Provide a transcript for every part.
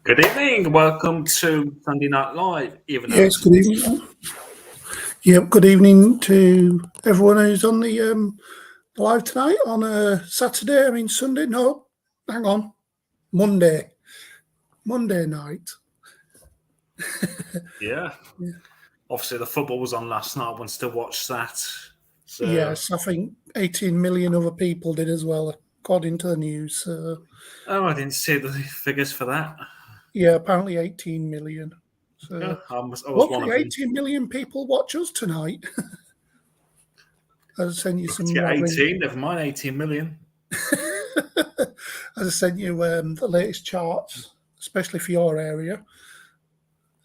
Good evening. Welcome to Sunday Night Live. Even though Yes, good evening. Yep, good evening to everyone who's on the live tonight on a Saturday. I mean Sunday. No, hang on, Monday night. yeah. Obviously, the football was on last night. I want to watch that. So Yes, I think 18 million other people did as well, according to the news. I didn't see the figures for that. Yeah, apparently 18 million. So Yeah, I was one hopefully of them. 18 million people watch us tonight. I'll send you some. Yeah, 18. Never mind, 18 million. I sent you the latest charts, especially for your area.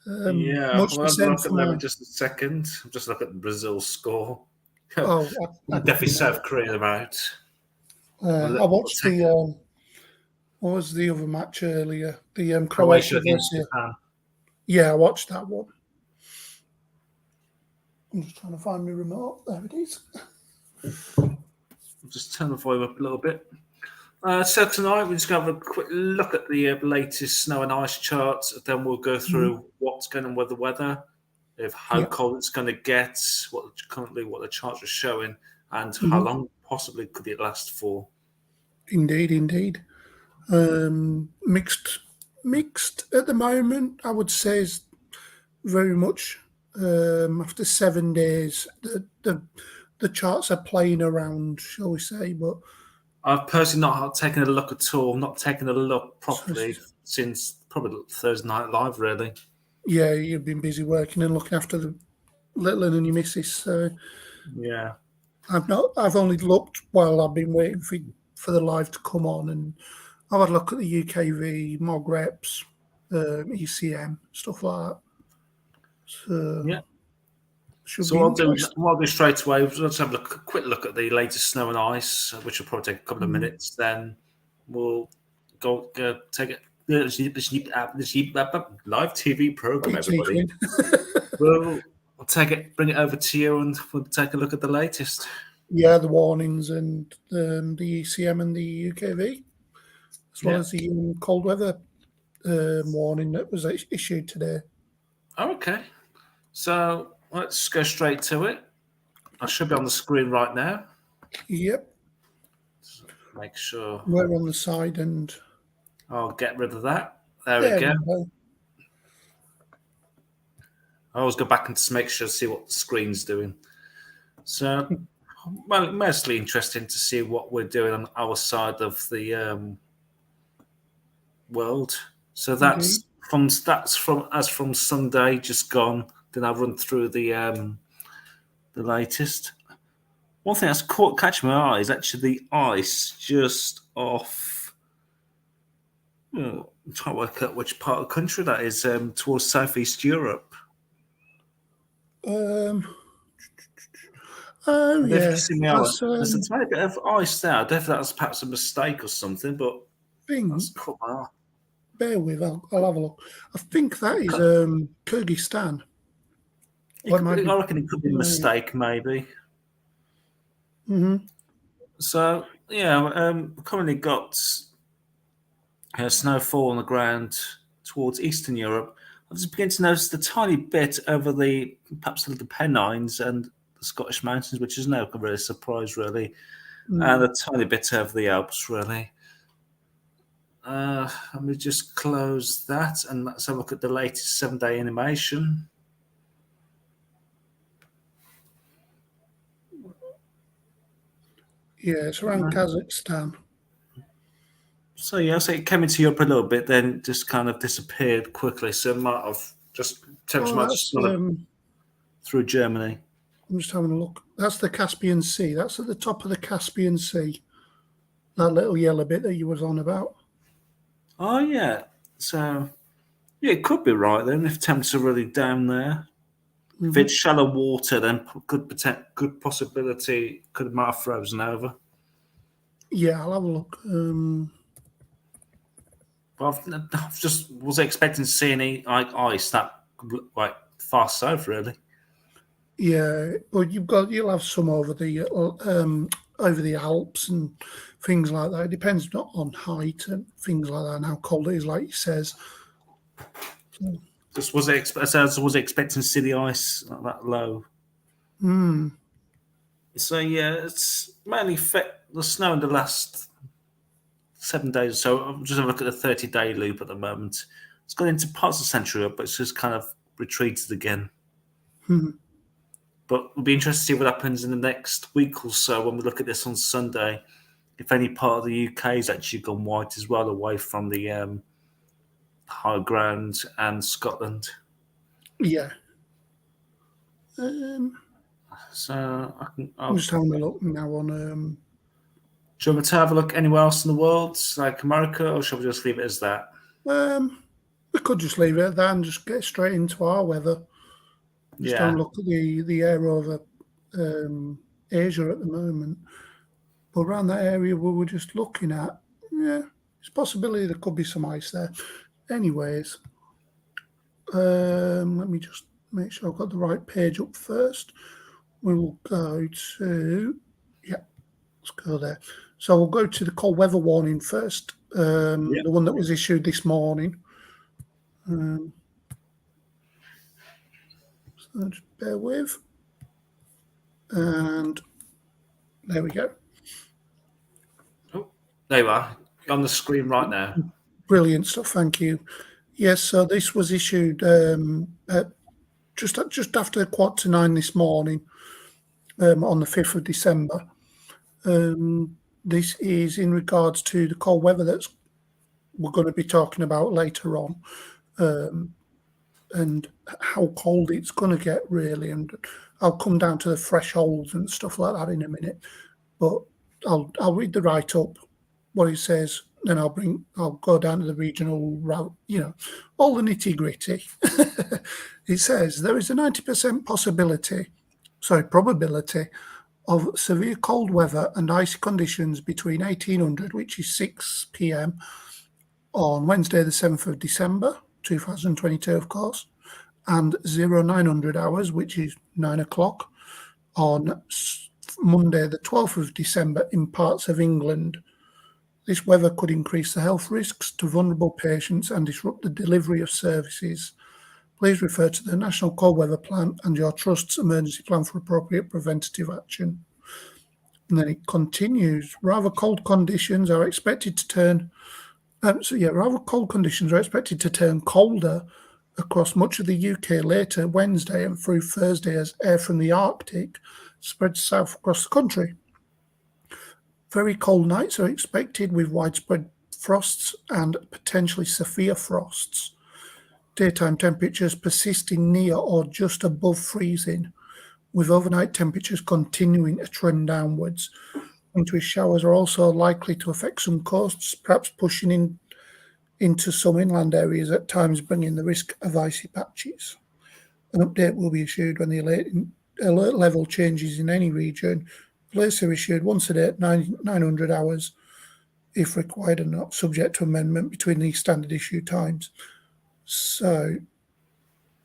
Yeah, Much well, the I'll same look for at them in mine. just a second. Just look at Brazil's score. Oh, I Definitely South Korea are out. I watched the what was the other match earlier? The Croatia Croatia against versus. Japan. Yeah, I watched that one. I'm just trying to find my remote. There it is. Just turn the volume up a little bit. So tonight we're just going to have a quick look at the latest snow and ice charts. Then we'll go through what's going on with the weather, how cold it's going to get, what the charts are showing, and how long possibly could it last for. Indeed. Mixed at the moment. I would say is very much after 7 days. The charts are playing around, shall we say? But I've personally not taken a look at all, not taken a look properly since probably Thursday Night Live, really. Yeah, you've been busy working and looking after the little and your missus. So yeah, I've only looked while I've been waiting for the live to come on, and I've had a look at the UKV, Mog Reps, ECM, stuff like that. So yeah. Should So be what I'll do straight away. Let's have a quick look at the latest snow and ice, which will probably take a couple of minutes. Then we'll go take it. This live TV program, everybody. we'll take it, bring it over to you, and we'll take a look at the latest. Yeah, the warnings and the ECM and the UKV, as well as the cold weather warning that was issued today. Okay, so let's go straight to it. I should be on the screen right now. Yep. So make sure we're on the side, and I'll get rid of that. There we go. I always go back and just make sure to see what the screen's doing. So, well, mostly interesting to see what we're doing on our side of the world. So that's from Sunday just gone. Then I'll run through the latest. One thing that's catching my eye is actually the ice just off. I'm trying to work out which part of the country that is towards Southeast Europe. Yeah. There's a tiny bit of ice there. I don't know if that's perhaps a mistake or something, but that's caught my eye. Bear with, I'll have a look. I think that is Kyrgyzstan. I reckon it could be a mistake, maybe. So, yeah, currently got snowfall on the ground towards Eastern Europe. I just begin to notice the tiny bit over perhaps the Pennines and the Scottish mountains, which is no really surprise, really, and a tiny bit over the Alps, really. Let me just close that and let's have a look at the latest 7-day animation. Yeah, it's around Kazakhstan. So it came into Europe a little bit, then just kind of disappeared quickly. So it might have just through Germany. I'm just having a look. That's the Caspian Sea. That's at the top of the Caspian Sea. That little yellow bit that you was on about. Oh yeah. So yeah, it could be right then if temps are really down there. If it's shallow water, then good possibility it might have frozen over. Yeah, I'll have a look. I just was expecting to see any ice that far south, really. Yeah, but you'll have some over the Alps and things like that. It depends not on height and things like that and how cold it is, like he says. Just was expecting to see the ice that low. So yeah, it's mainly the snow in the last 7 days or so. I'm just having a look at the 30-day loop at the moment. It's gone into parts of Central Europe, but it's just kind of retreated again. But it'll be interesting to see what happens in the next week or so when we look at this on Sunday. If any part of the UK has actually gone white as well, away from the high ground and Scotland. Yeah. So I'm just having a look now on. Shall we have a look anywhere else in the world, like America, or shall we just leave it as that? We could just leave it at that and just get straight into our weather. Just don't look at the air over Asia at the moment. But around that area we were just looking at, it's a possibility there could be some ice there. Anyways, let me just make sure I've got the right page up first. We will go to, let's go there. So we'll go to the cold weather warning first, the one that was issued this morning. So just bear with. And there we go. Oh, there you are. On the screen right now. Brilliant stuff, thank you. Yes, so this was issued at just after 9:15 this morning, on the 5th of December. This is in regards to the cold weather that we're going to be talking about later on, and how cold it's going to get, really. And I'll come down to the thresholds and stuff like that in a minute. But I'll read the write-up, what it says, then I'll go down to the regional route, all the nitty-gritty. It says there is a 90% probability of severe cold weather and icy conditions between 1800, which is 6 p.m. on Wednesday the 7th of December 2022, of course, and 0900 hours, which is 9 o'clock, on Monday the 12th of December in parts of England. This weather could increase the health risks to vulnerable patients and disrupt the delivery of services. Please refer to the National Cold Weather Plan and your Trust's emergency plan for appropriate preventative action. And then it continues. Rather cold conditions are expected to turn colder across much of the UK later Wednesday and through Thursday as air from the Arctic spreads south across the country. Very cold nights are expected with widespread frosts and potentially severe frosts. Daytime temperatures persisting near or just above freezing, with overnight temperatures continuing a trend downwards. Wintry showers are also likely to affect some coasts, perhaps pushing into some inland areas at times, bringing the risk of icy patches. An update will be issued when the alert level changes in any region. Alerts are issued once a day at 900 hours, if required, and not subject to amendment between these standard issue times. So,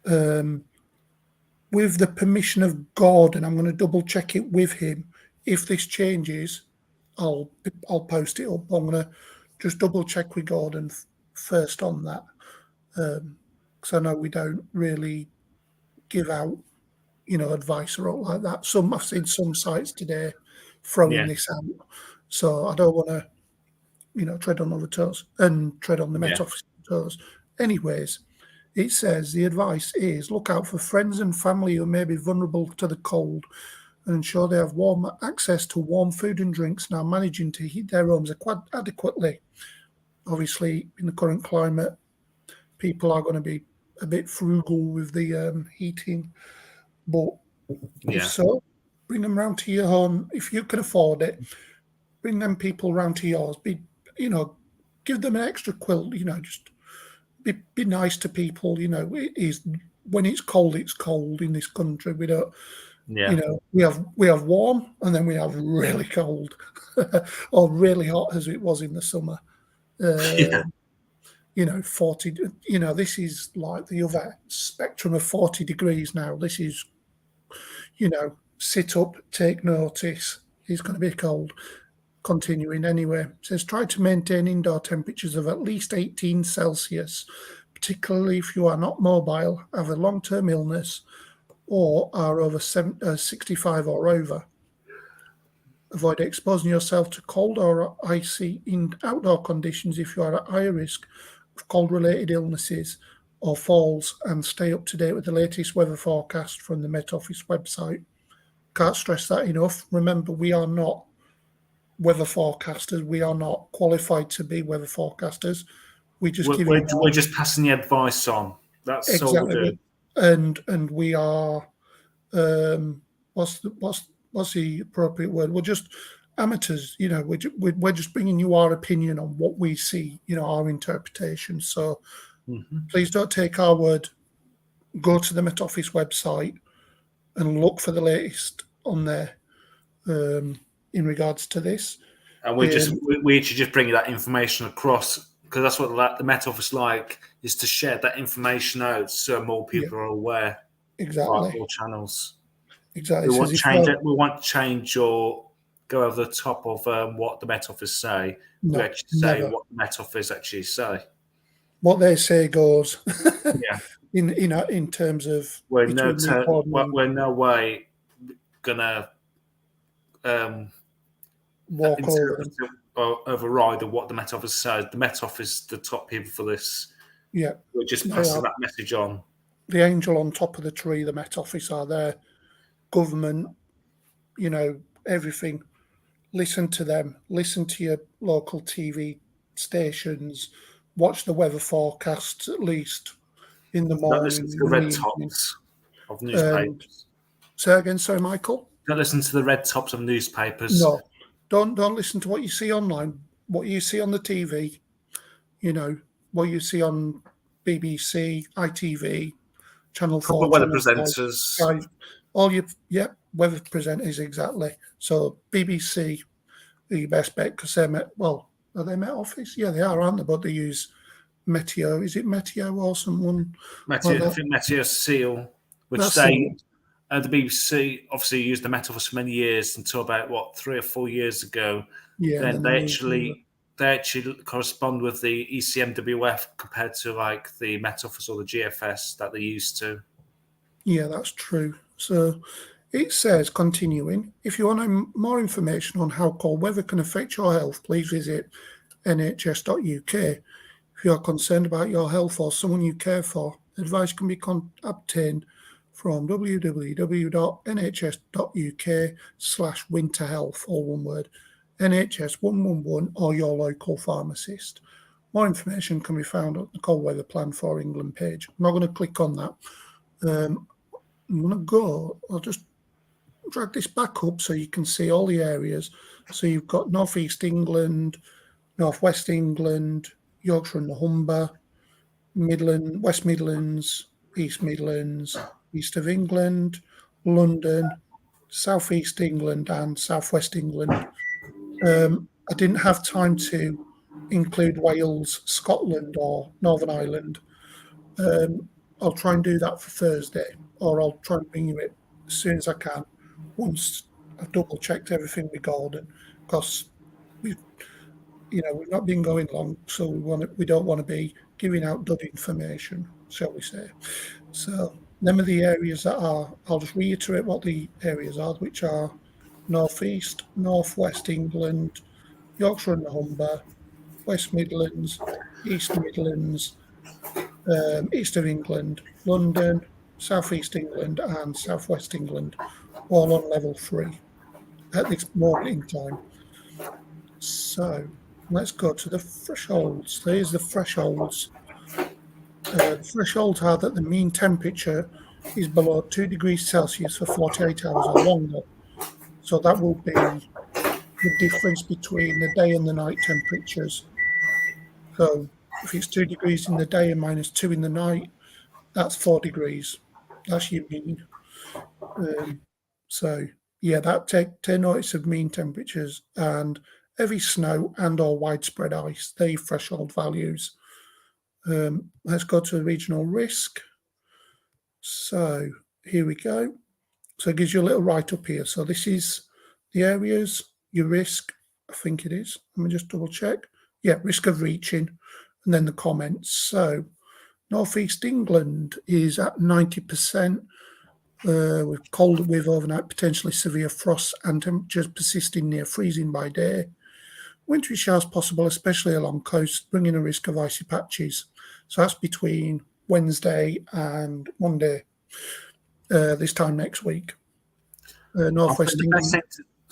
with the permission of Gordon, I'm going to double check it with him. If this changes, I'll post it up. I'm going to just double check with Gordon first on that, because I know we don't really give out, advice or like that. I've seen some sites today throwing this out, so I don't want to, tread on other toes and tread on the Met Office toes. Anyways, it says the advice is look out for friends and family who may be vulnerable to the cold and ensure they have access to warm food and drinks and are managing to heat their homes adequately. Obviously, in the current climate, people are going to be a bit frugal with the heating, but if so, bring them round to your home if you can afford it. Bring them people round to yours. Give them an extra quilt. Just be nice to people. It is when it's cold in this country. We don't. We have warm and then we have really cold or really hot as it was in the summer. 40. This is like the other spectrum of 40 degrees now. This is, sit up, take notice. It's going to be cold. Continuing anyway. It says try to maintain indoor temperatures of at least 18 Celsius, particularly if you are not mobile, have a long-term illness, or are over 65 or over. Avoid exposing yourself to cold or icy in outdoor conditions if you are at higher risk of cold-related illnesses or falls, and stay up to date with the latest weather forecast from the Met Office website. Can't stress that enough. Remember, we are not weather forecasters. We are not qualified to be weather forecasters. We just give you We're just passing the advice on. That's all we do. exactly, and we are what's the appropriate word? We're just amateurs, you know. We're just bringing you our opinion on what we see, you know, our interpretation. So please don't take our word. Go to the Met Office website and look for the latest on there in regards to this. And we should just bring that information across, because that's what the Met Office is to share that information out so more people are aware. Exactly. All channels. Exactly. We won't change it. We won't change or go over the top of what the Met Office say. No, we actually say never. what the Met Office actually say. What they say goes. Yeah. In terms of we're no way gonna walk over or override what the Met Office says. The Met Office, the top people for this. Yeah, we're just passing that message on. The angel on top of the tree, the Met Office, are there. Government, you know, everything. Listen to them. Listen to your local TV stations. Watch the weather forecasts at least in the morning. Don't listen to the red tops of newspapers. Say again, sorry, Michael. Don't listen to the red tops of newspapers. No, don't listen to what you see online. What you see on the TV. You know what you see on BBC, ITV, Channel 4. Weather presenters. All your weather presenters, exactly. So BBC are your best bet, because they're are they Met Office? Yeah, they are, aren't they? But they use Meteo. Is it Meteo or someone? Meteo, I think Meteo Seal, which the BBC obviously used the Met Office for many years until about 3 or 4 years ago. Yeah, then they actually correspond with the ECMWF compared to the Met Office or the GFS that they used to. Yeah, that's true. So it says, continuing, if you want more information on how cold weather can affect your health, please visit nhs.uk. If you are concerned about your health or someone you care for, advice can be obtained from www.nhs.uk/winterhealth, all one word, NHS 111, or your local pharmacist. More information can be found on the Cold Weather Plan for England page. I'm not going to click on that. I'm going to go, I'll just drag this back up so you can see all the areas. So you've got North East England, North West England, Yorkshire and the Humber, West Midlands, East Midlands, East of England, London, South East England and South West England. I didn't have time to include Wales, Scotland or Northern Ireland. I'll try and do that for Thursday, or I'll try and bring you it as soon as I can once I've double checked everything with Gordon, because we've not been going long, so we don't want to be giving out dud information, shall we say. So them are the areas that are, I'll just reiterate what the areas are, which are North East, North West England, Yorkshire and the Humber, West Midlands, East Midlands, East of England, London, South East England and South West England, all on level 3 at this moment in time. So let's go to the thresholds. There's the thresholds. The thresholds are that the mean temperature is below 2 degrees Celsius for 48 hours or longer. So that will be the difference between the day and the night temperatures. So if it's 2 degrees in the day and -2 in the night, that's 4 degrees. That's your mean. So yeah, that take notice of mean temperatures and heavy snow and or widespread ice. They're threshold values. Let's go to the regional risk. So here we go. So it gives you a little write-up here. So this is the areas, your risk, I think it is. Let me just double check. Yeah, risk of reaching, and then the comments. So Northeast England is at 90%. With cold with overnight, potentially severe frost and temperatures persisting near freezing by day. Wintry showers possible, especially along coast, bringing a risk of icy patches. So that's between Wednesday and Monday, this time next week. Northwest England.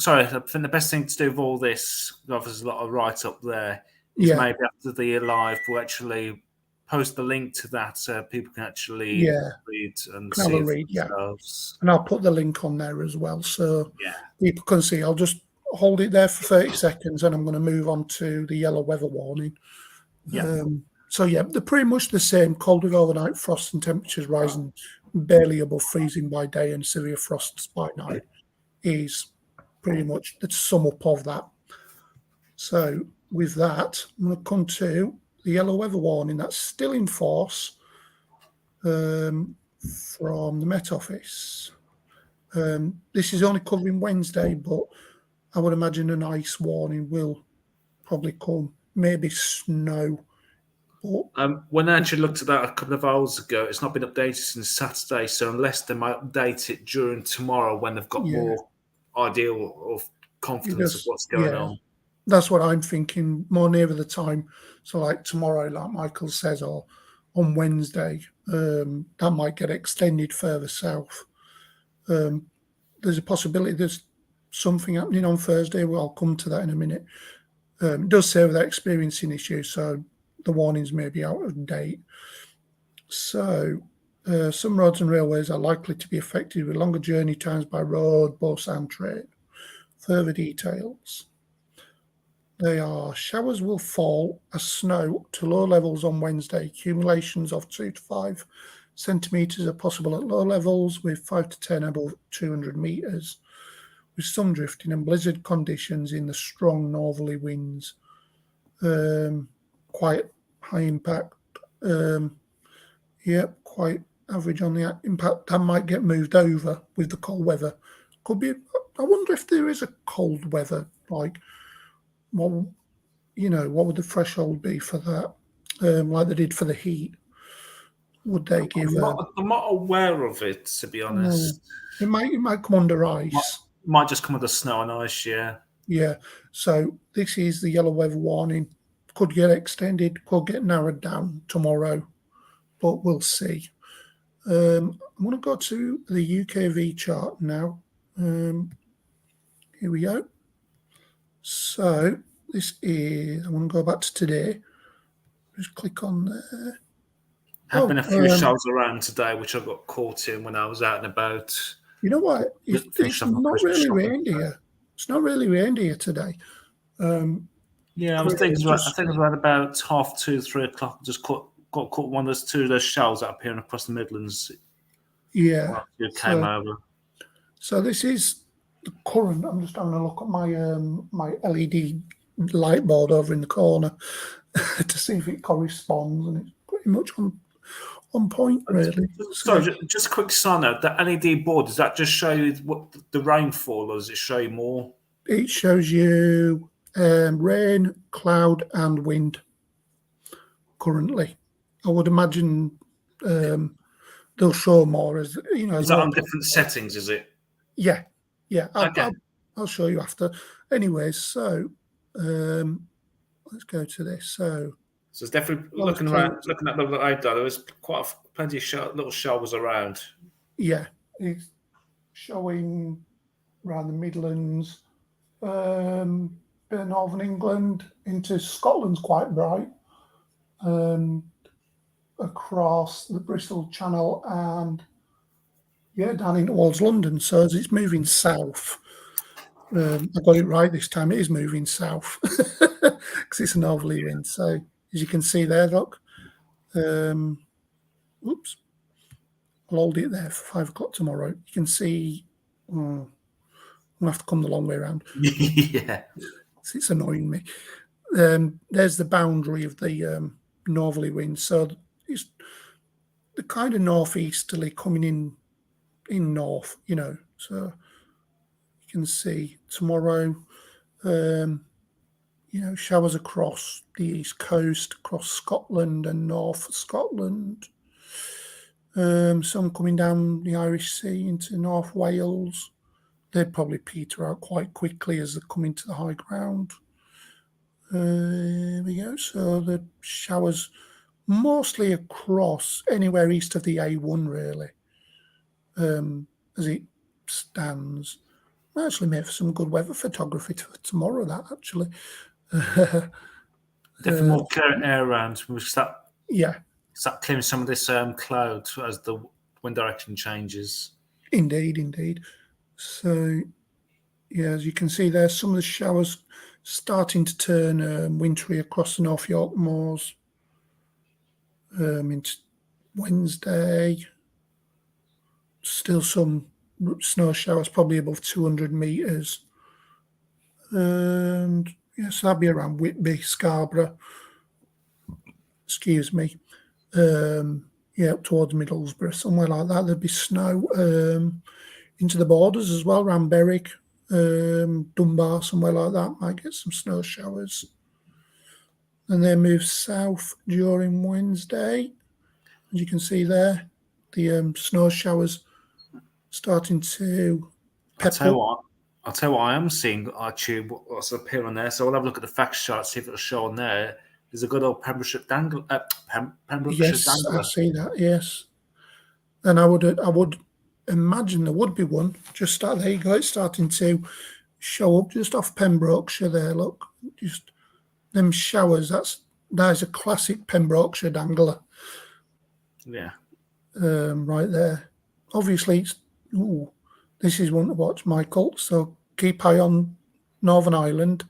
I think the best thing to do with all this, there's a lot of write up there, is Yeah. maybe after the live, we'll actually post the link to that so people can actually read and Can see have a it read, for themselves. And I'll put the link on there as well, so Yeah. people can see. I'll just hold it there for 30 seconds, and I'm going to move on to the yellow weather warning. Yeah. So yeah, they're pretty much the same. Cold with overnight frost and temperatures rising barely above freezing by day and severe frosts by night is pretty much the sum up of that. So with that, I'm going to come to the yellow weather warning that's still in force from the Met Office. This is only covering Wednesday, but I would imagine an ice warning will probably come, maybe snow. But when I actually looked at that a couple of hours ago, it's not been updated since Saturday. So unless they might update it during tomorrow when they've got more idea of confidence of what's going on. That's what I'm thinking, more near the time. So like tomorrow, like Michael says, or on Wednesday, that might get extended further south. There's a possibility there's something happening on Thursday. Well, I'll come to that in a minute. It does say they're experiencing issues, so the warnings may be out of date. So some roads and railways are likely to be affected with longer journey times by road, bus and train. Further details. They are showers will fall as snow to low levels on Wednesday. Accumulations of 2 to 5 centimetres are possible at low levels, with 5 to 10 above 200 metres, with some drifting and blizzard conditions in the strong northerly winds. Quite high impact. Quite average on the impact. That might get moved over with the cold weather. Could be. I wonder if there is a cold weather, like, well, what would the threshold be for that? Like they did for the heat. Would they give? I'm not aware of it, to be honest. It might come under ice. Might just come under snow and ice, yeah. Yeah. So this is the yellow weather warning. Could get extended, could get narrowed down tomorrow, but we'll see. I'm going to go to the UKV chart now. Here we go. So this is, I'm going to go back to today. Just click on there. Have been a few showers around today, which I got caught in when I was out and about. You know what? It's not really rained here. It's not really rained here today. I was thinking. I think it was around about 2:30, 3 o'clock. Just got caught one of those showers that appearing across the Midlands. Yeah, came over. So this is the current. I'm just having a look at my my LED light board over in the corner to see if it corresponds, and it's pretty much on point, really. Sorry, just a quick side note. The LED board, does that just show you what the rainfall, or does it show you more? It shows you rain, cloud, and wind. Currently, I would imagine they'll show more as Is that on different settings? Is it? Yeah. I'll show you after. Anyways, so let's go to this. So it's definitely looking at the radar. There was plenty of little showers around. Yeah, it's showing around the Midlands, bit of Northern England into Scotland's quite bright, across the Bristol Channel and down in towards London. So as it's moving south, I got it right this time. It is moving south because it's a northerly wind. So as you can see there, look. Oops. I'll hold it there for 5 o'clock tomorrow. You can see. I'm gonna have to come the long way around. Yeah, it's annoying me. There's the boundary of the northerly wind. So it's the kind of northeasterly coming in north. So you can see tomorrow. showers across the east coast, across Scotland and North Scotland. Some coming down the Irish Sea into North Wales. They'd probably peter out quite quickly as they come into the high ground. There we go. So the showers mostly across anywhere east of the A1, really, as it stands. Might actually make for some good weather photography for tomorrow, that actually. Definitely more clear air around. We start clearing some of this cloud as the wind direction changes. Indeed. So, as you can see there, some of the showers starting to turn wintry across the North York moors into Wednesday. Still some snow showers, probably above 200 metres. And so that'd be around Whitby, Scarborough. Excuse me. Up towards Middlesbrough, somewhere like that. There'd be snow into the borders as well, around Berwick, Dunbar, somewhere like that. Might get some snow showers. And then move south during Wednesday. As you can see there, the snow showers starting to pepper. I'll tell you what I am seeing, actually, what's appearing there. So we'll have a look at the facts chart, see if it'll show on there. There's a good old Pembrokeshire dangle. Yes, dangler. I see that, yes. And I would imagine there would be one. There you go, it's starting to show up just off Pembrokeshire there, look. Just them showers, that is a classic Pembrokeshire dangler. Yeah. Right there. Obviously, this is one to watch, Michael. So keep eye on Northern Ireland.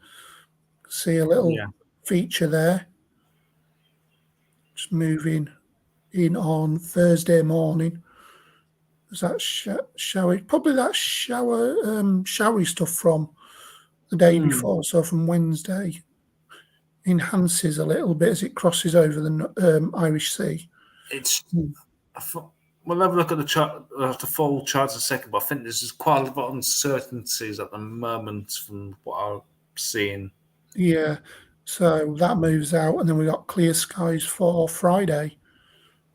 See a little feature there. Just moving in on Thursday morning. Is that showery? Probably that showery stuff from the day before. So from Wednesday, enhances a little bit as it crosses over the Irish Sea. We'll have a look at the chart, the full charts in a second, but I think there's quite a lot of uncertainties at the moment from what I'm seeing. Yeah, so that moves out, and then we've got clear skies for Friday,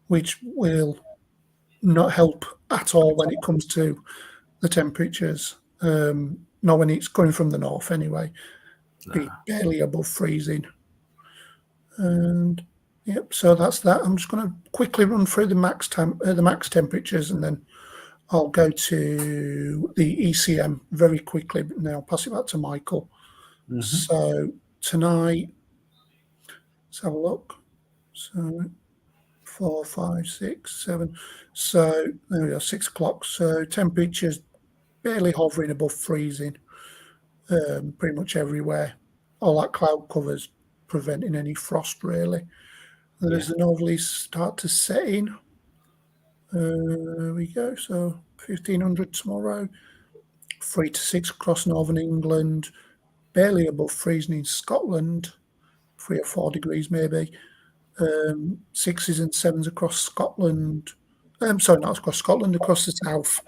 which will not help at all when it comes to the temperatures. Not when it's coming from the north anyway. Be barely above freezing. And so that's that. I'm just going to quickly run through the max temperatures, and then I'll go to the ECM very quickly. But now I'll pass it back to Michael. Mm-hmm. So tonight, let's have a look. So 4, 5, 6, 7. So there we go, 6 o'clock. So temperatures barely hovering above freezing, pretty much everywhere. All that cloud cover's preventing any frost, really. And as the northerlies start to set in, there we go. So 1500 tomorrow, 3 to 6 across northern England, barely above freezing in Scotland, 3 or 4 degrees maybe. 6s and 7s across Scotland. Sorry, not across Scotland, across the south.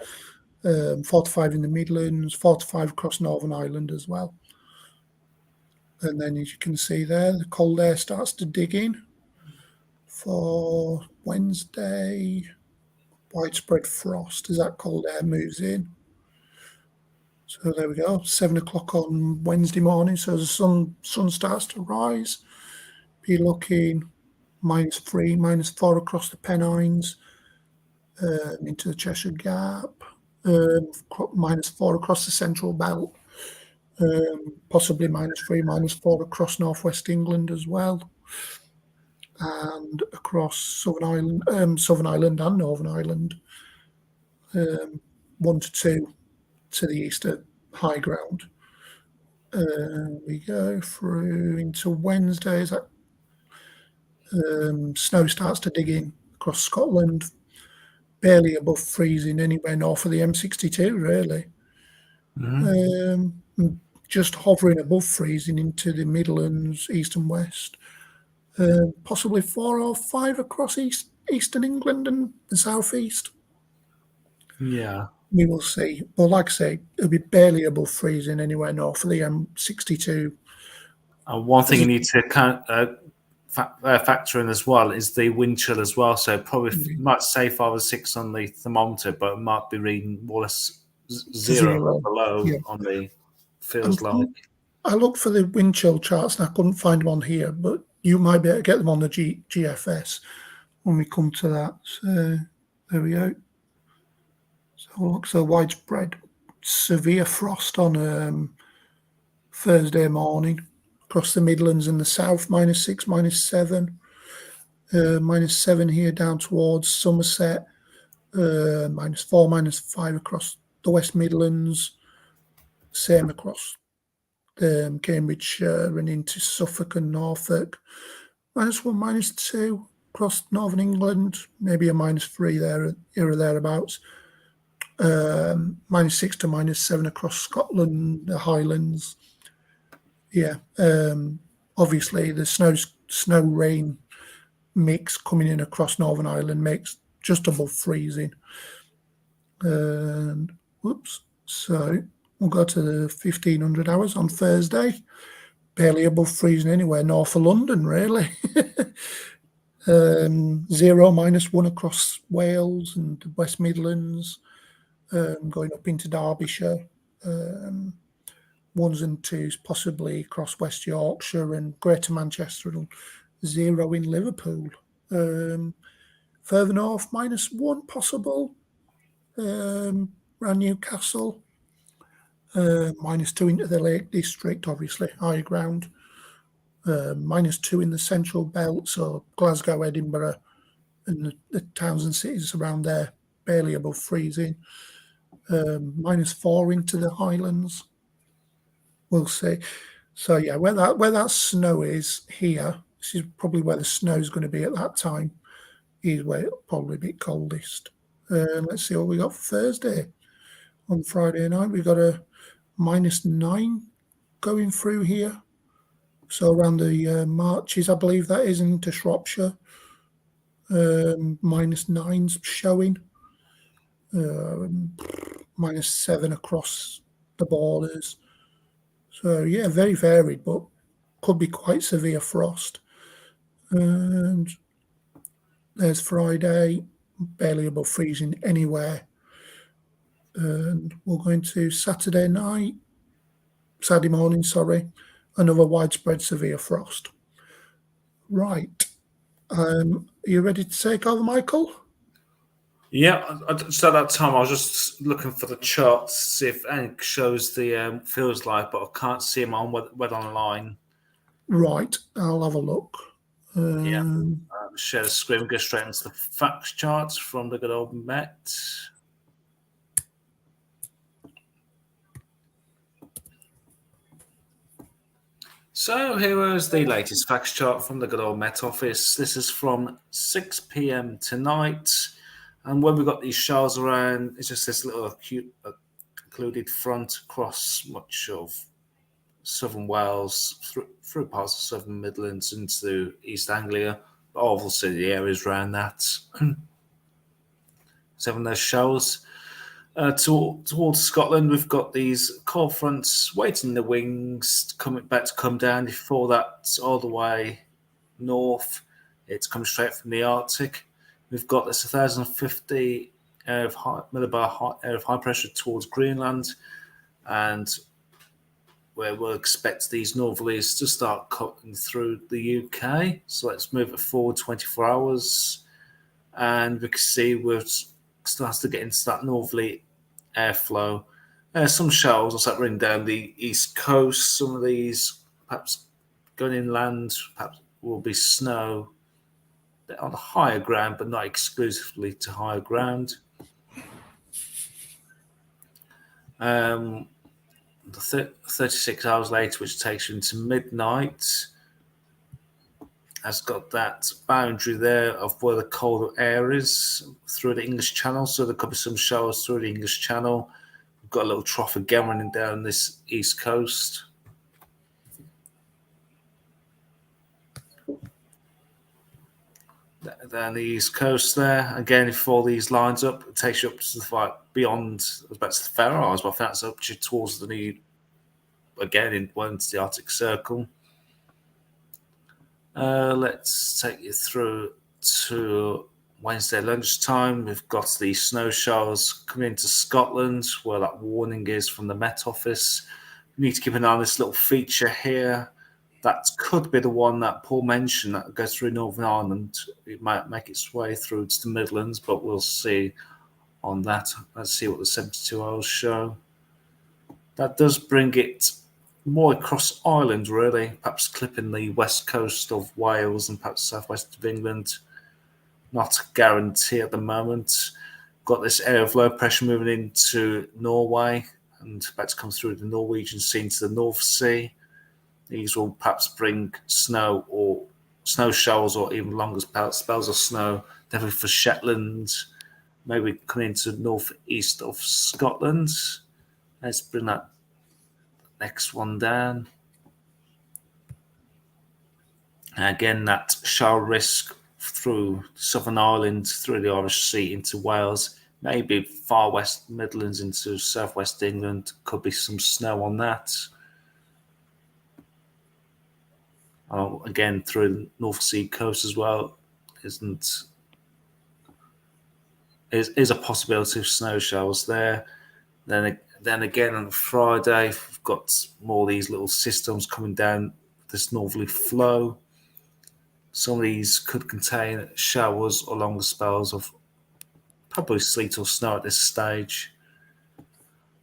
4 to 5 in the Midlands, 4 to 5 across Northern Ireland as well. And then, as you can see there, the cold air starts to dig in for Wednesday. Widespread frost as that cold air moves in. So there we go, 7 o'clock on Wednesday morning. So as the sun starts to rise, be looking -3, -4 across the Pennines, into the Cheshire Gap, -4 across the Central Belt, possibly -3, -4 across Northwest England as well, and across Southern Ireland and Northern Ireland, 1 to 2 to the east of high ground. We go through into Wednesday as that snow starts to dig in across Scotland, barely above freezing anywhere north of the M62, really. Just hovering above freezing into the Midlands, east and west. Possibly 4 or 5 across eastern England and the southeast. Yeah. We will see. But like I say, it'll be barely above freezing anywhere north of the M62. One thing you need to factor in as well is the wind chill as well. So probably might say 5 or 6 on the thermometer, but it might be reading more or less zero below on the feels like. I looked for the wind chill charts and I couldn't find one here, but you might be able to get them on the GFS when we come to that. So there we go. So looks so widespread severe frost on Thursday morning across the Midlands and the south, -6, -7, -7 here down towards Somerset, -4, -5 across the West Midlands, same across Cambridgeshire and into Suffolk and Norfolk, -1, -2 across Northern England, maybe a -3 there, here or thereabouts. -6 to -7 across Scotland, the Highlands. Yeah, obviously the snow rain mix coming in across Northern Ireland makes just above freezing. And whoops, so we'll go to the 1500 hours on Thursday. Barely above freezing anywhere north of London, really. 0, -1 across Wales and the West Midlands, going up into Derbyshire. 1s and 2s possibly across West Yorkshire and Greater Manchester, and 0 in Liverpool. Further north, -1 possible around Newcastle. -2 into the Lake District, obviously higher ground. -2 in the Central Belt, so Glasgow, Edinburgh, and the towns and cities around there, barely above freezing. -4 into the Highlands. We'll see. So yeah, where that snow is here, this is probably where the snow is going to be at that time. Is where it'll probably be coldest. Let's see what we got for Thursday. On Friday night, we got a -9 going through here. So around the Marches, I believe that is into Shropshire. -9's showing. -7 across the borders. So yeah, very varied, but could be quite severe frost. And there's Friday, barely above freezing anywhere. And we're going to Saturday morning, another widespread severe frost. Right. Are you ready to take over, Michael? Yeah, just at that time, I was just looking for the charts to see if anything shows the feels like, but I can't see them on Weather Online. Right, I'll have a look. Share the screen, go straight into the facts charts from the good old Met. So here is the latest facts chart from the good old Met Office. This is from 6 p.m. tonight. And when we got these showers around, it's just this little acute occluded front across much of southern Wales, through parts of southern Midlands into East Anglia, but obviously the areas around that. So having those showers. Towards Scotland, we've got these cold fronts waiting in the wings, coming back to come down. Before that, all the way north, it's coming straight from the Arctic. We've got this 1,050 millibar area of high pressure towards Greenland, and where we'll expect these northerlies to start cutting through the UK. So let's move it forward 24 hours, and we can see we're starting to get into that northerly airflow. Some showers will start running down the east coast. Some of these perhaps going inland, perhaps will be snow on the higher ground, but not exclusively to higher ground. The 36 hours later, which takes you into midnight, has got that boundary there of where the colder air is through the English Channel. So there could be some showers through the English Channel. We've got a little trough again running down this east coast. Down the east coast there. Again, if all these lines up, it takes you up to the beyond, back to the Faroe Islands, but that's up to towards the again into the Arctic Circle. Let's take you through to Wednesday lunchtime. We've got the snow showers coming into Scotland, where that warning is from the Met Office. We need to keep an eye on this little feature here. That could be the one that Paul mentioned that goes through Northern Ireland. It might make its way through to the Midlands, but we'll see on that. Let's see what the 72 hours show. That does bring it more across Ireland, really, perhaps clipping the west coast of Wales and perhaps southwest of England. Not a guarantee at the moment. Got this area of low pressure moving into Norway and about to come through the Norwegian Sea into the North Sea. These will perhaps bring snow or snow showers or even longer spells of snow, definitely for Shetland, maybe coming into the northeast of Scotland. Let's bring that next one down. Again, that shower risk through Southern Ireland, through the Irish Sea into Wales, maybe far west Midlands into southwest England. Could be some snow on that. Again, through the North Sea coast as well, is a possibility of snow showers there. Then again on Friday, we've got more of these little systems coming down this northerly flow. Some of these could contain showers or longer spells of probably sleet or snow at this stage.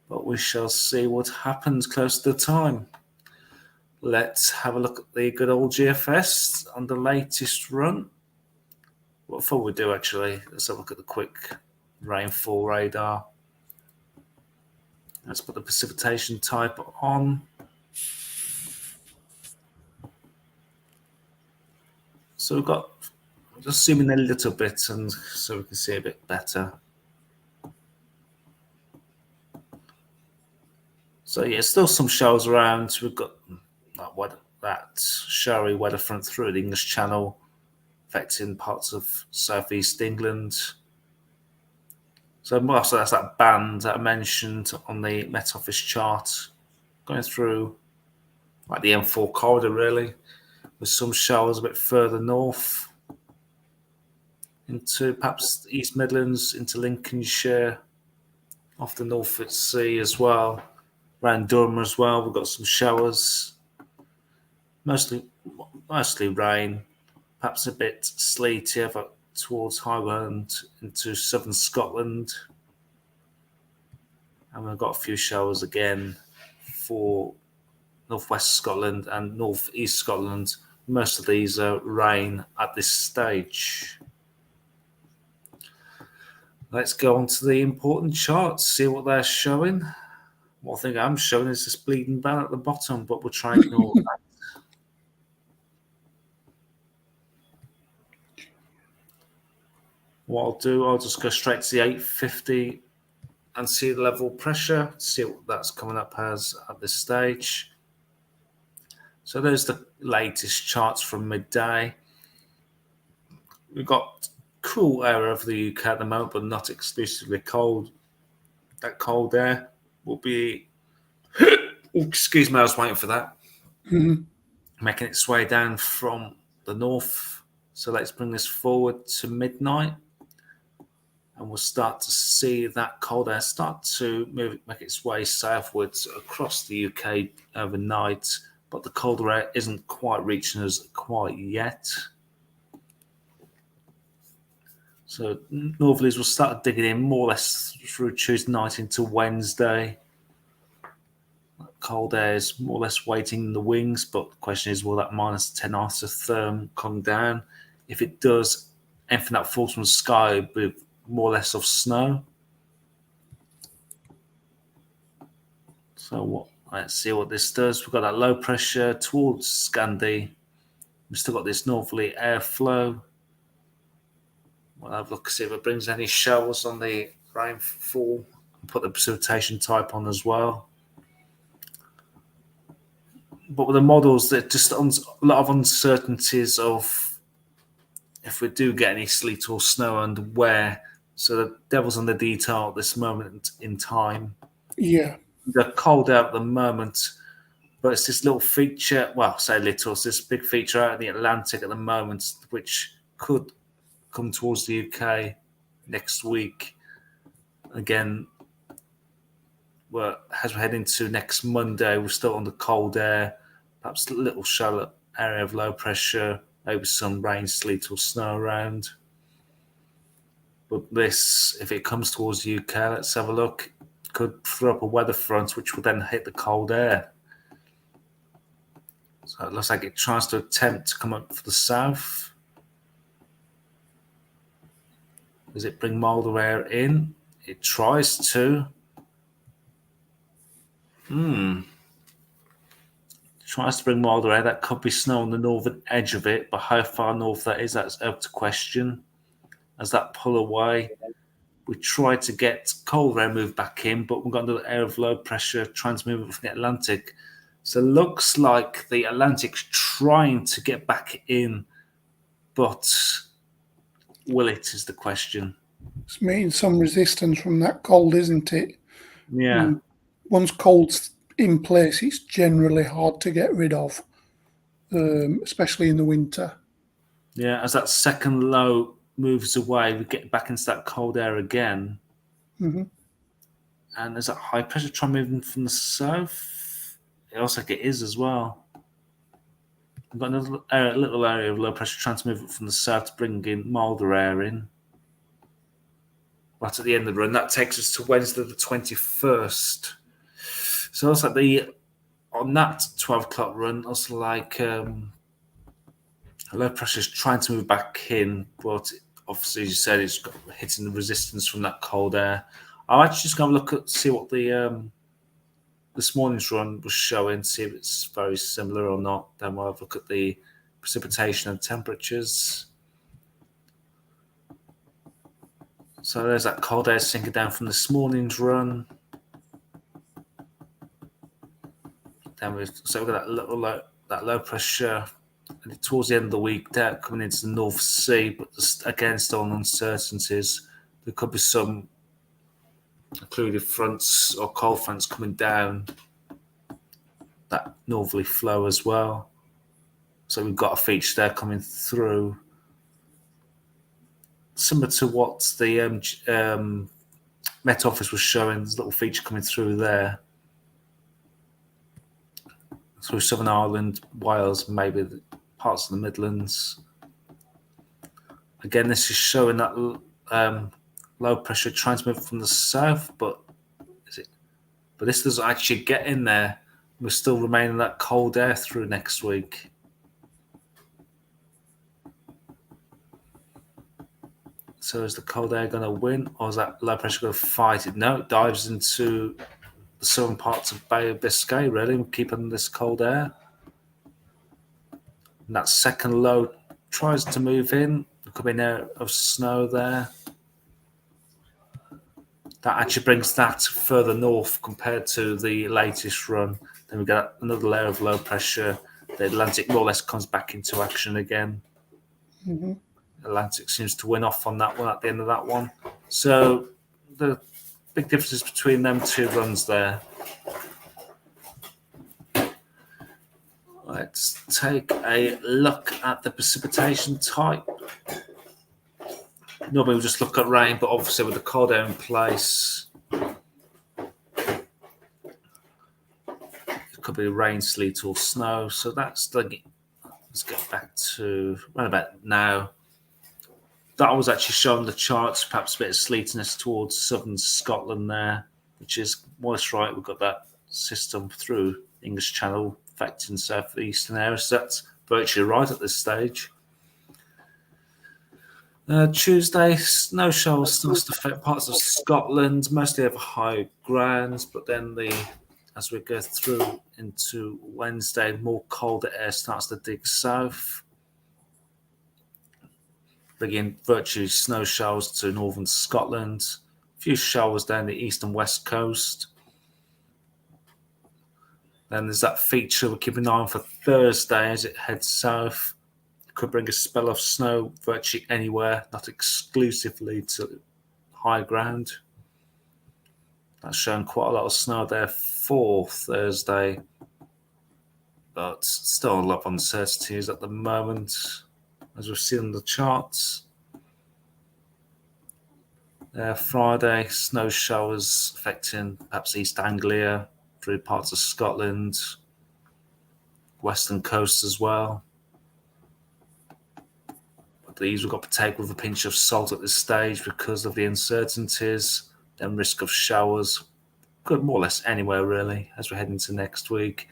But we shall see what happens close to the time. Let's have a look at the good old GFS on the latest run. What before we do, actually, let's have a look at the quick rainfall radar. Let's put the precipitation type on. So we've got, just zoom in a little bit and so we can see a bit better. So yeah, still some showers around. We've got that showery weather front through the English Channel, affecting parts of southeast England. So most of that's that band that I mentioned on the Met Office chart, going through like the M4 corridor really, with some showers a bit further north into perhaps the East Midlands, into Lincolnshire, off the Norfolk Sea as well, around Durham as well. We've got some showers, mostly rain, perhaps a bit sleety towards Highland into southern Scotland. And we've got a few showers again for northwest Scotland and northeast Scotland. Most of these are rain at this stage. Let's go on to the important charts, see what they're showing. One thing I'm showing is this bleeding ban at the bottom, but we'll try and ignore that. What I'll do, I'll just go straight to the 850 and see the level of pressure, see what that's coming up as at this stage. So there's the latest charts from midday. We've got cool air over the UK at the moment, but not exclusively cold. That cold air will be, excuse me, I was waiting for that. Making its way down from the north. So let's bring this forward to midnight. And we'll start to see that cold air start to make its way southwards across the UK overnight. But the colder air isn't quite reaching us quite yet. So northerlies will start digging in more or less through Tuesday night into Wednesday. Cold air is more or less waiting in the wings, but the question is, will that minus 10 isotherm come down? If it does, anything that falls from the sky will be more or less of snow. So let's see what this does. We've got that low pressure towards Scandi. We've still got this northerly airflow. We'll have a look, see if it brings any showers on the rainfall. And put the precipitation type on as well. But with the models, there's just a lot of uncertainties of if we do get any sleet or snow and where. So the devil's in the detail at this moment in time. Yeah. They're cold out at the moment, But it's this little feature, well, say little, it's this big feature out in the Atlantic at the moment, which could come towards the UK next week. Again, as we head into next Monday, we're still on the cold air, perhaps a little shallow area of low pressure, maybe some rain, sleet, or snow around. But this, if it comes towards the UK, let's have a look, could throw up a weather front, which will then hit the cold air. So it looks like it tries to attempt to come up for the south. Does it bring milder air in? It tries to. Tries to bring milder air. That could be snow on the northern edge of it, but how far north that is, that's up to question. As that pull away, we tried to get cold air moved back in, but we've got another area of low pressure trying to move it from the Atlantic. So it looks like the Atlantic's trying to get back in, but will it is the question. It's meeting some resistance from that cold, isn't it? Yeah. Once cold's in place, it's generally hard to get rid of, especially in the winter. Yeah, as that second low moves away, we get back into that cold air again. Mm-hmm. And there's that high pressure trying moving from the south. It looks like it is as well. We've got another little area of low pressure trying to move it from the south to bring in milder air in. Right at the end of the run, that takes us to Wednesday the 21st. So it's like on that 12 o'clock run, also like low pressure is trying to move back in, but obviously, as you said, it's hitting the resistance from that cold air. I'll actually just go and see what the this morning's run was showing, see if it's very similar or not. Then we'll have a look at the precipitation and temperatures. So there's that cold air sinking down from this morning's run. Then we've got that low pressure, and towards the end of the week, they're coming into the North Sea, but again, still on uncertainties. There could be some occluded fronts or cold fronts coming down that northerly flow as well. So we've got a feature there coming through, similar to what the Met Office was showing. There's a little feature coming through there, through Southern Ireland, Wales, maybe parts of the Midlands. Again, this is showing that low pressure trying to move from the south, but this doesn't actually get in there. We're still remaining that cold air through next week. So is the cold air going to win, or is that low pressure going to fight it? No, it dives into the southern parts of Bay of Biscay, really, keeping this cold air. And that second low tries to move in. There could be an area of snow there. That actually brings that further north compared to the latest run. Then we got another layer of low pressure. The Atlantic more or less comes back into action again. Mm-hmm. Atlantic seems to win off on that one at the end of that one. So the big differences between them two runs there. Let's take a look at the precipitation type. Normally we'll just look at rain, but obviously with the cold air in place, it could be rain, sleet, or snow. So that's let's get back to right about now. That was actually showing the charts, perhaps a bit of sleetiness towards southern Scotland there, which is most right. We've got that system through English Channel affecting southeastern areas. So that's virtually right at this stage. Tuesday, snow showers starts to affect parts of Scotland, mostly over high grounds, but then as we go through into Wednesday, more colder air starts to dig south, bringing virtually snow showers to northern Scotland, a few showers down the east and west coast. Then there's that feature we're keeping an eye on for Thursday as it heads south. Could bring a spell of snow virtually anywhere, not exclusively to high ground. That's showing quite a lot of snow there for Thursday. but still a lot of uncertainties at the moment, as we've seen in the charts. Friday, snow showers affecting perhaps East Anglia, through parts of Scotland, western coast as well. But these we've got to take with a pinch of salt at this stage because of the uncertainties and risk of showers. Good, more or less anywhere really, as we head into next week.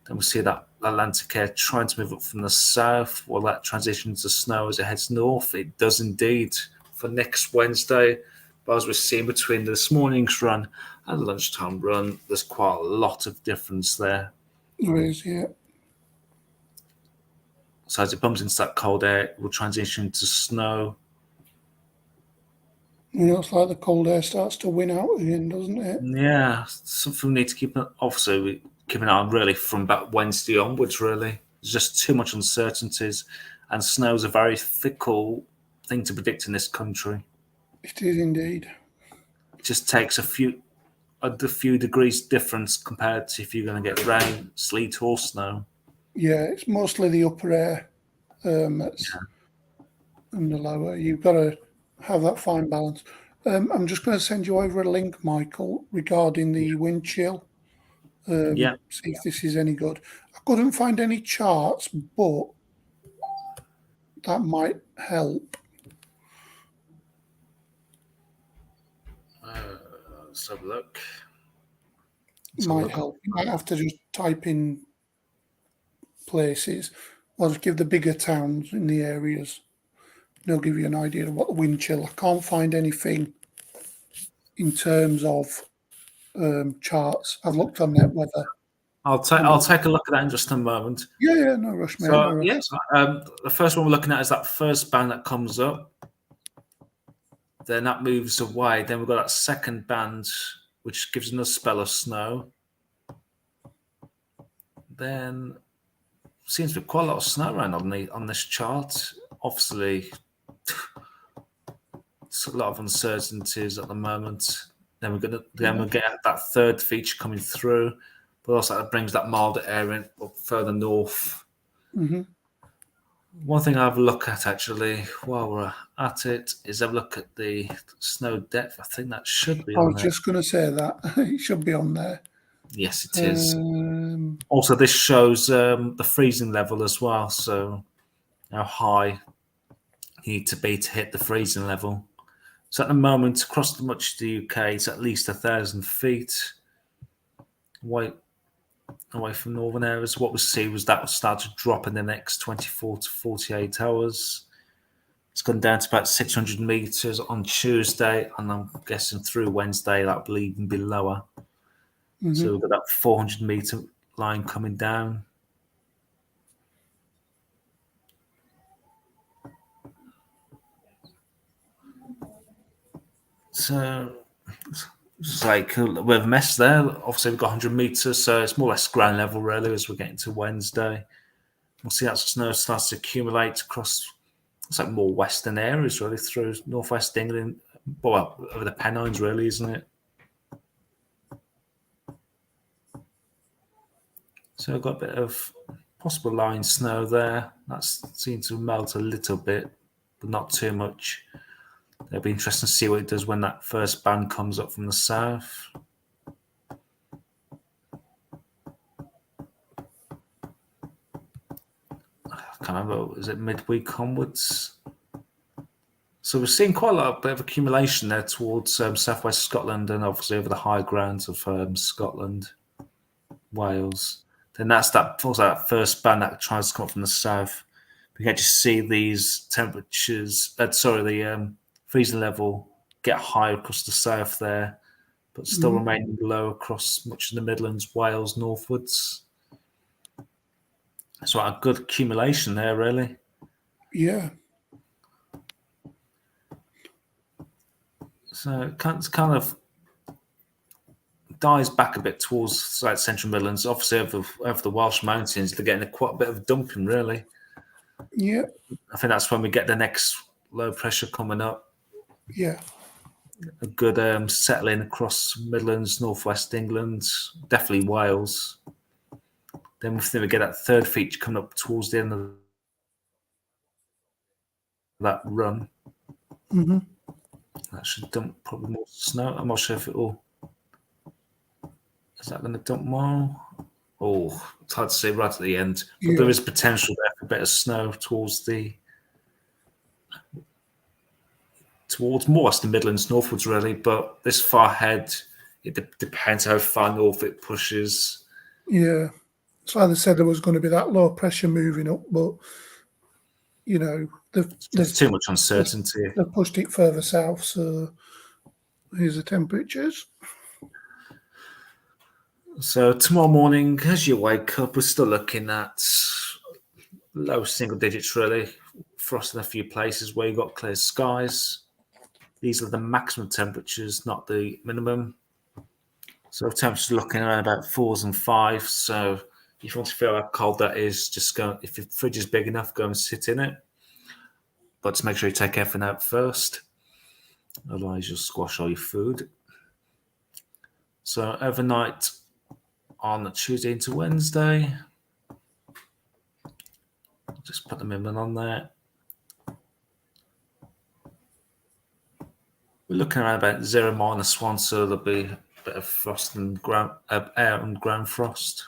Then we see that Atlantic air trying to move up from the south. Will that transition to snow as it heads north? It does indeed for next Wednesday. But as we're seeing between this morning's run and the lunchtime run, there's quite a lot of difference there. There is, yeah. So as it bumps into that cold air, it will transition to snow. It's like the cold air starts to win out again, doesn't it? Yeah, something we need to keep keeping an eye on really from about Wednesday onwards, really. There's just too much uncertainties, and snow is a very fickle thing to predict in this country. It is indeed. It just takes a few degrees difference compared to if you're going to get rain, sleet, or snow. Yeah, it's mostly the upper air that's and the lower. You've got to have that fine balance. I'm just going to send you over a link, Michael, regarding the wind chill. See if this is any good. I couldn't find any charts, but that might help. Let's have a look. Might help. You might have to just type in places or just give the bigger towns in the areas. They'll give you an idea of what the wind chill. I can't find anything in terms of charts. I've looked on NetWeather. I'll take a look at that in just a moment. Yeah, no rush, mate. So, the first one we're looking at is that first band that comes up. Then that moves away. Then we've got that second band, which gives us a spell of snow. Then seems to be quite a lot of snow around on this chart. Obviously, it's a lot of uncertainties at the moment. Then we'll get that third feature coming through, but also that brings that milder air in up further north. Mm-hmm. One thing I have a look at actually while we're at it is have a look at the snow depth. I think that should be on there. I was just going to say that. It should be on there. Yes, it is. Also, this shows the freezing level as well. So how high you need to be to hit the freezing level. So at the moment, across much of the UK, it's at least 1,000 feet away from northern areas. What we see was that will start to drop in the next 24 to 48 hours. It's gone down to about 600 meters on Tuesday, and I'm guessing through Wednesday that will even be lower. Mm-hmm. So we've got that 400 meter line coming down. So it's like a bit of a mess there. Obviously, we've got 100 meters, so it's more or less ground level, really, as we're getting to Wednesday. We'll see that snow starts to accumulate across, it's like more western areas, really, through northwest England, well, over the Pennines, really, isn't it? So I've got a bit of possible line snow there. That's seems to melt a little bit, but not too much. It'll be interesting to see what it does when that first band comes up from the south. I can't remember, is it midweek onwards? So we're seeing quite a bit of accumulation there towards southwest Scotland and obviously over the high grounds of Scotland, Wales. Then that's that first band that tries to come up from the south. We can just see these temperatures, the freezing level get higher across the south there, but still remaining low across much of the Midlands, Wales, northwards. So a good accumulation there, really. Yeah. So it kind of dies back a bit towards like central Midlands. Obviously, over the Welsh mountains, they're getting quite a bit of dumping, really. Yeah. I think that's when we get the next low pressure coming up. Yeah. A good settling across Midlands, northwest England, definitely Wales. Then we get that third feature coming up towards the end of that run. Mm-hmm. That should dump probably more snow. I'm not sure if it will. Is that going to dump more? Oh, it's hard to say right at the end. But there is potential there for a bit of snow towards more the Midlands, northwards, really. But this far ahead, it depends how far north it pushes. Yeah. So they said there was going to be that low pressure moving up, but there's too much uncertainty. They've pushed it further south, so here's the temperatures. So tomorrow morning, as you wake up, we're still looking at low single digits, really. Frost in a few places where you've got clear skies. These are the maximum temperatures, not the minimum. So temperatures looking around about 4s and 5s. So if you want to feel how cold that is, just go. If your fridge is big enough, go and sit in it. But just make sure you take everything out first. Otherwise, you'll squash all your food. So overnight on Tuesday into Wednesday, just put the minimum on there. We're looking around about 0-1, so there'll be a bit of frost and air and ground frost.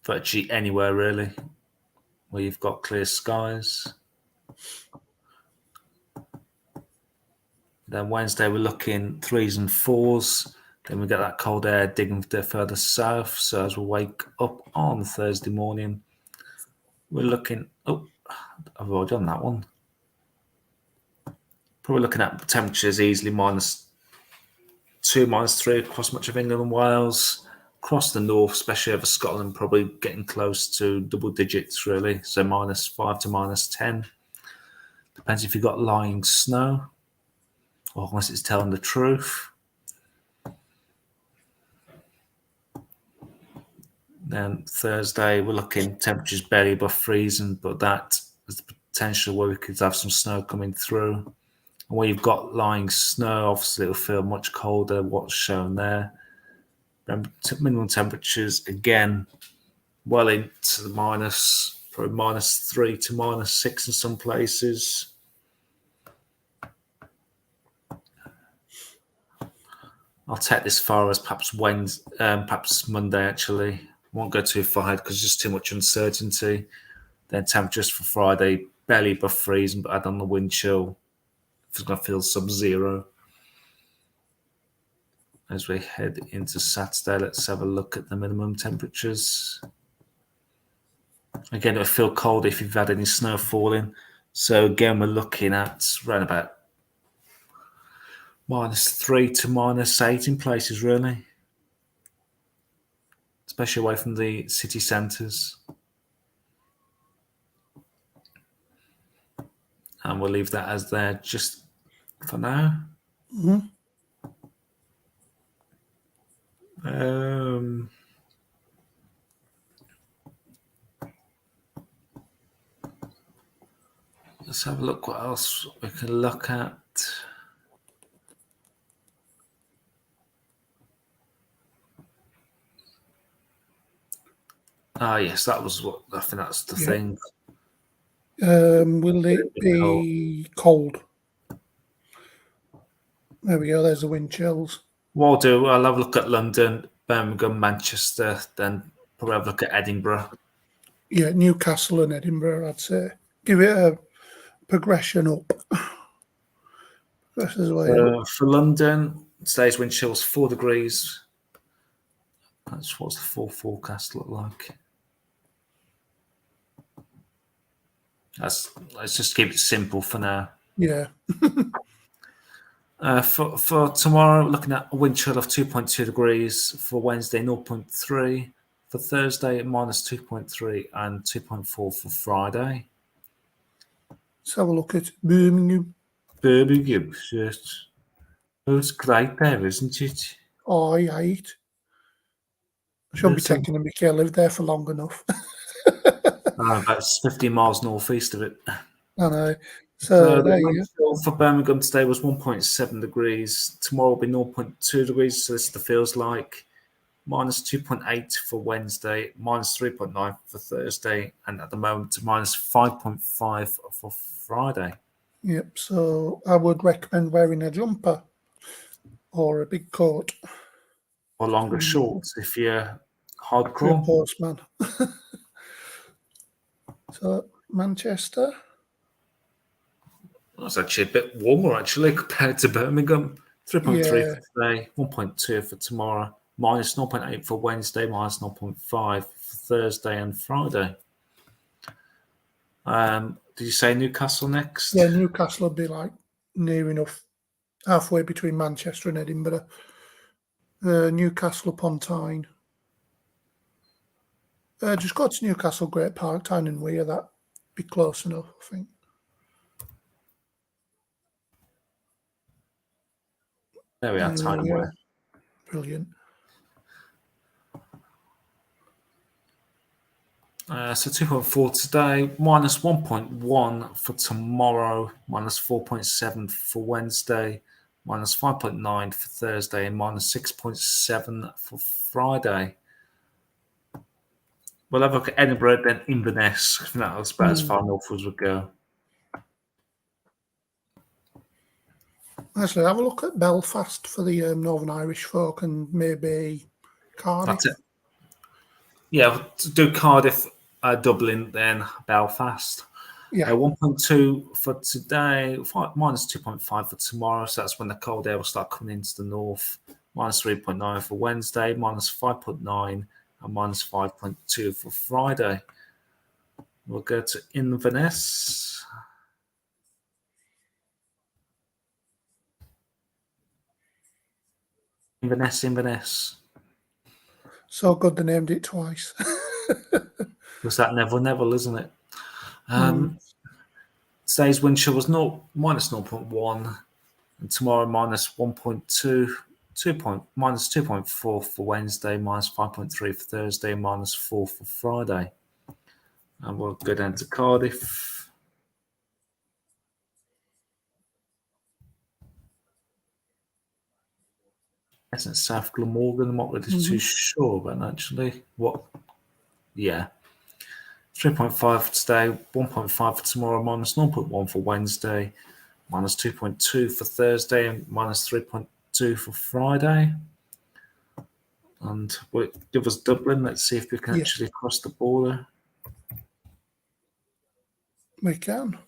Virtually anywhere, really, where you've got clear skies. Then Wednesday, we're looking 3s and 4s. Then we get that cold air digging further south. So as we wake up on Thursday morning, we're looking... Oh, I've already done that one. Probably looking at temperatures easily -2, -3 across much of England and Wales. Across the north, especially over Scotland, probably getting close to double digits, really. So -5 to -10. Depends if you've got lying snow or unless it's telling the truth. Then Thursday, we're looking temperatures barely above freezing, but that is the potential where we could have some snow coming through. And where you've got lying snow, obviously it'll feel much colder, what's shown there. Minimum temperatures, again, well into the probably -3 to -6 in some places. I'll take this far as perhaps Monday, actually. Won't go too far ahead because there's just too much uncertainty. Then temperatures for Friday, barely above freezing, but add on the wind chill. It's going to feel sub-zero. As we head into Saturday, let's have a look at the minimum temperatures. Again, it'll feel cold if you've had any snow falling. So again, we're looking at around about -3 to -8 in places, really. Especially away from the city centres. And we'll leave that as there just for now. Mm-hmm. Let's have a look what else we can look at. Yes, that was what I think that's the thing. Will it be cold? There we go. There's the wind chills. What I'll have a look at London, Birmingham, Manchester, then probably have a look at Edinburgh. Yeah, Newcastle and Edinburgh, I'd say. Give it a progression up. For London, today's wind chill's 4 degrees. That's what's the full forecast look like. Let's just keep it simple for now. Yeah. For tomorrow, looking at a wind chill of 2.2 degrees. For Wednesday, 0.3. For Thursday, -2.3 and 2.4 for Friday. Let's have a look at Birmingham. Birmingham, yes. Oh, it's great there, isn't it? Oh, I hate. I shouldn't be taking a mickey. I lived there for long enough. About 50 miles northeast of it. I know. So there you go. For Birmingham today was 1.7 degrees. Tomorrow will be 0.2 degrees. So this is the feels like minus 2.8 for Wednesday, minus 3.9 for Thursday, and at the moment, minus 5.5 for Friday. Yep. So I would recommend wearing a jumper or a big coat. Or longer shorts if you're You're a hardcore. postman. So Manchester. That's actually a bit warmer, actually, compared to Birmingham. 3.3 Yeah. for today, 1.2 for tomorrow, minus 0.8 for Wednesday, minus 0.5 for Thursday and Friday. Did you say Newcastle next? Yeah, Newcastle will be like near enough, halfway between Manchester and Edinburgh. Newcastle upon Tyne. Just go to Newcastle, Great Park, Tyne and Weir. That'd be close enough, I think. There we are, Tyne and Wear. Brilliant. So 2.4 today, minus 1.1 for tomorrow, minus 4.7 for Wednesday, minus 5.9 for Thursday, and minus 6.7 for Friday. We'll have a look at Edinburgh, then Inverness. I think that's about as far north as we go. Actually, have a look at Belfast for the Northern Irish folk and maybe Cardiff. That's it. Yeah, to do Cardiff, Dublin, then Belfast. Yeah. 1.2 for today, minus 2.5 for tomorrow. So that's when the cold air will start coming into the north. Minus 3.9 for Wednesday, minus 5.9, and minus 5.2 for Friday. We'll go to Inverness. Inverness. So good they named it twice. Was that Neville, isn't it? Today's wind chill was minus 0.1, and tomorrow minus 1.2, minus 2.4 for Wednesday, minus 5.3 for Thursday, minus 4 for Friday. And we'll go down to Cardiff. Isn't South Glamorgan? I'm not really too sure about actually. What? Yeah. 3.5 today, 1.5 for tomorrow, minus 0.1 for Wednesday, minus 2.2 for Thursday, and minus 3.2 for Friday. And we'll give us Dublin. Let's see if we can actually cross the border. We can.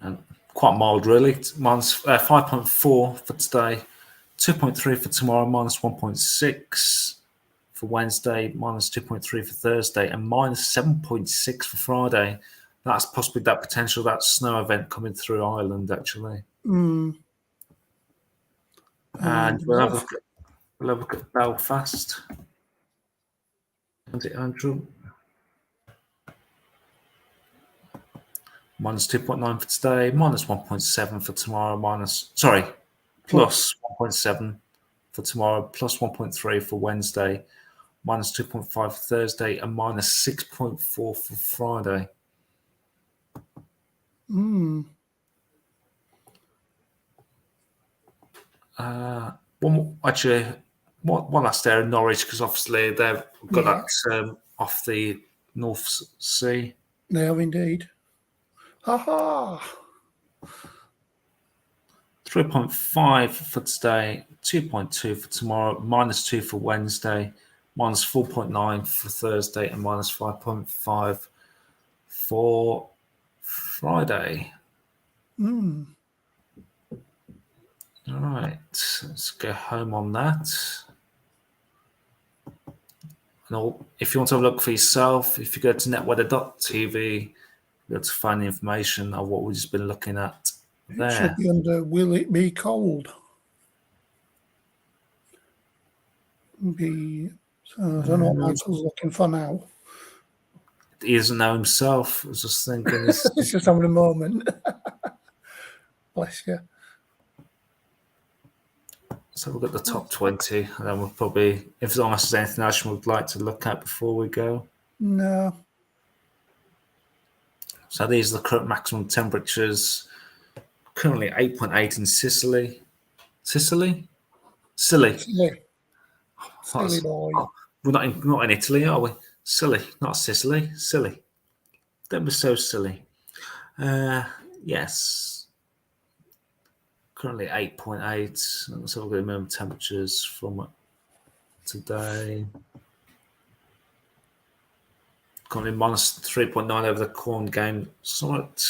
And quite mild, really. Minus 5.4 for today, 2.3 for tomorrow, minus 1.6 for Wednesday, minus 2.3 for Thursday, and minus 7.6 for Friday. That's possibly that potential, that snow event coming through Ireland, actually. And we'll have a look at Belfast. Is it Andrew? Minus 2.9 for today, minus 1.7 for tomorrow, plus 1.7 for tomorrow, plus 1.3 for Wednesday, minus 2.5 for Thursday, and minus 6.4 for Friday. One last there in Norwich, because obviously they've got that off the North Sea. They have indeed. Ha 3.5 for today, 2.2 for tomorrow, minus 2 for Wednesday, minus 4.9 for Thursday, and minus 5.5 for Friday. Mm. All right, let's go home on that. And if you want to have a look for yourself, if you go to netweather.tv, you'll be able to find the information of what we've just been looking at there. It should be under Will It Be Cold? So I don't know what Michael's looking for now. He doesn't know himself. I was just thinking. He's just having a moment. Bless you. So we've got the top 20, and then we'll probably, if as long as there's anything else we'd like to look at before we go. No. So these are the current maximum temperatures. Currently 8.8 in Sicily, Sicily? Silly. Silly That's- boy. oh, we're not in Italy, are we? Silly, not Sicily. Silly. Don't be so silly. Yes. Currently 8.8. Let's have a look at the minimum temperatures from today. Currently minus 3.9 over the Corn game. Somewhat.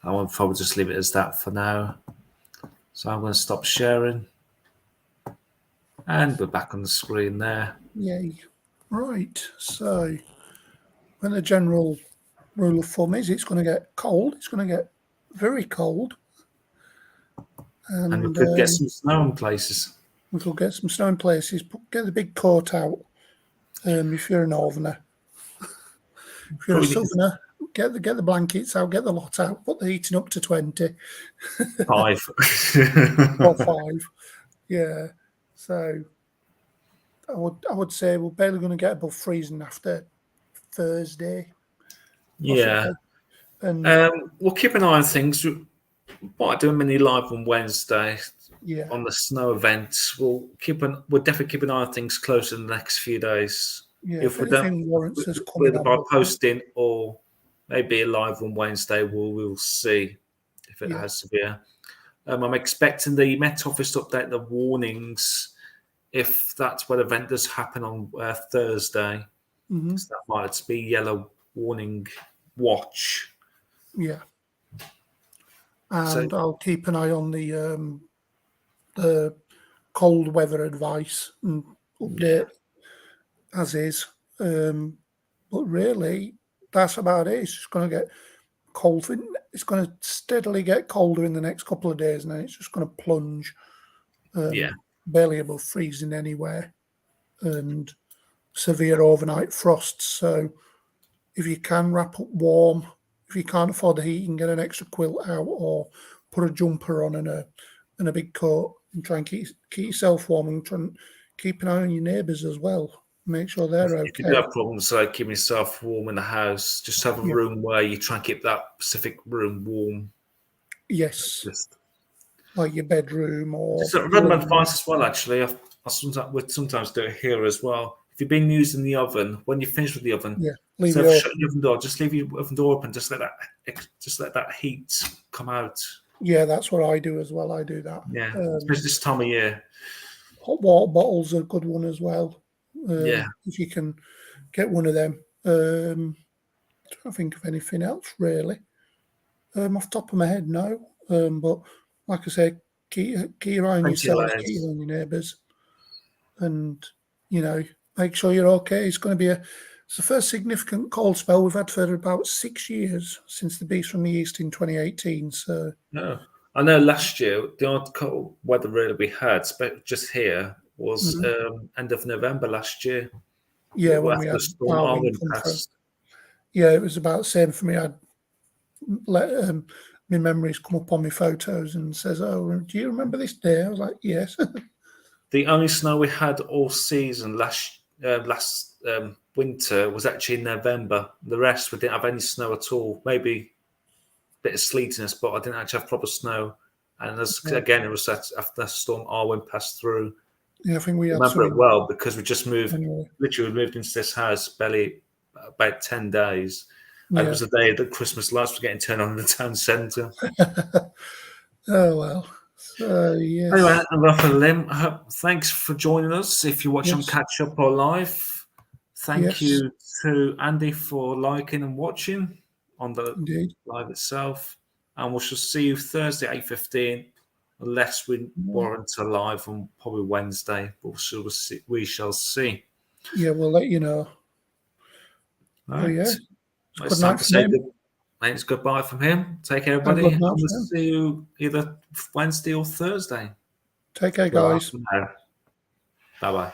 I will probably just leave it as that for now. So I'm going to stop sharing. And we're back on the screen there. Yay. Right. So when the general rule of thumb is it's going to get cold, it's going to get very cold. And we could get some snow in places. We could get some snow in places, but get the big coat out if you're a northerner. If you're a southerner, get the blankets out, get the lot out, put the heating up to 20. 5. Or 5. Yeah. So I would say we're barely going to get above freezing after Thursday. Yeah. And we'll keep an eye on things. We might do a mini live on Wednesday on the snow event. We'll definitely keep an eye on things close in the next few days. Yeah, if we don't, warrants us coming whether by posting or maybe a live on Wednesday, we'll see if it has severe. I'm expecting the Met Office to update the warnings if that's what event does happen on Thursday. Mm-hmm. So that might be yellow warning watch. Yeah. And I'll keep an eye on the cold weather advice and update as is. But really, that's about it. It's just going to get cold. It's going to steadily get colder in the next couple of days, and then it's just going to plunge. Barely above freezing anywhere, and severe overnight frosts. So if you can wrap up warm, if you can't afford the heat, you can get an extra quilt out or put a jumper on and a big coat and try and keep yourself warm and try and keep an eye on your neighbours as well. Make sure they're okay. If you do have problems like keeping yourself warm in the house, just have a room where you try and keep that specific room warm. Yes. Like your bedroom or... Just a random advice as well, actually. I sometimes do it here as well. If you've been using the oven, when you finish with the oven, shut your oven door. Just leave your oven door open. Just let that heat come out. Yeah, that's what I do as well. I do that. Yeah, especially this time of year. Hot water bottles are a good one as well. If you can get one of them. I don't think of anything else really. Off the top of my head, no. But like I say, keep your eye on yourself, keep your eye on your neighbours, and make sure you're okay. It's going to be it's the first significant cold spell we've had for about 6 years since the Beast from the East in 2018. So I know last year the odd cold weather really we had, just here, was end of November last year. Yeah, when we had Storm Arwen passed. Yeah, it was about the same for me. I'd let my memories come up on my photos and says, "Oh, do you remember this day?" I was like, "Yes." The only snow we had all season last winter was actually in November. The rest we didn't have any snow at all. Maybe a bit of sleetiness, but I didn't actually have proper snow. And again, it was after Storm Arwen passed through. Yeah, I think we remember it well because we just moved. Literally, we moved into this house barely about 10 days. And it was the day that Christmas lights were getting turned on in the town centre. Oh, well. So, yes. Anyway, I'm off a limb. Thanks for joining us. If you're watching Catch Up or Live, thank you to Andy for liking and watching on the live itself. And we shall see you Thursday at 8:15, unless we warrant a live on probably Wednesday. But we shall see. Yeah, we'll let you know. Right. Oh, yeah. It's time to say goodbye from him. Take care, everybody. We'll see you either Wednesday or Thursday. Take care, guys. Bye-bye.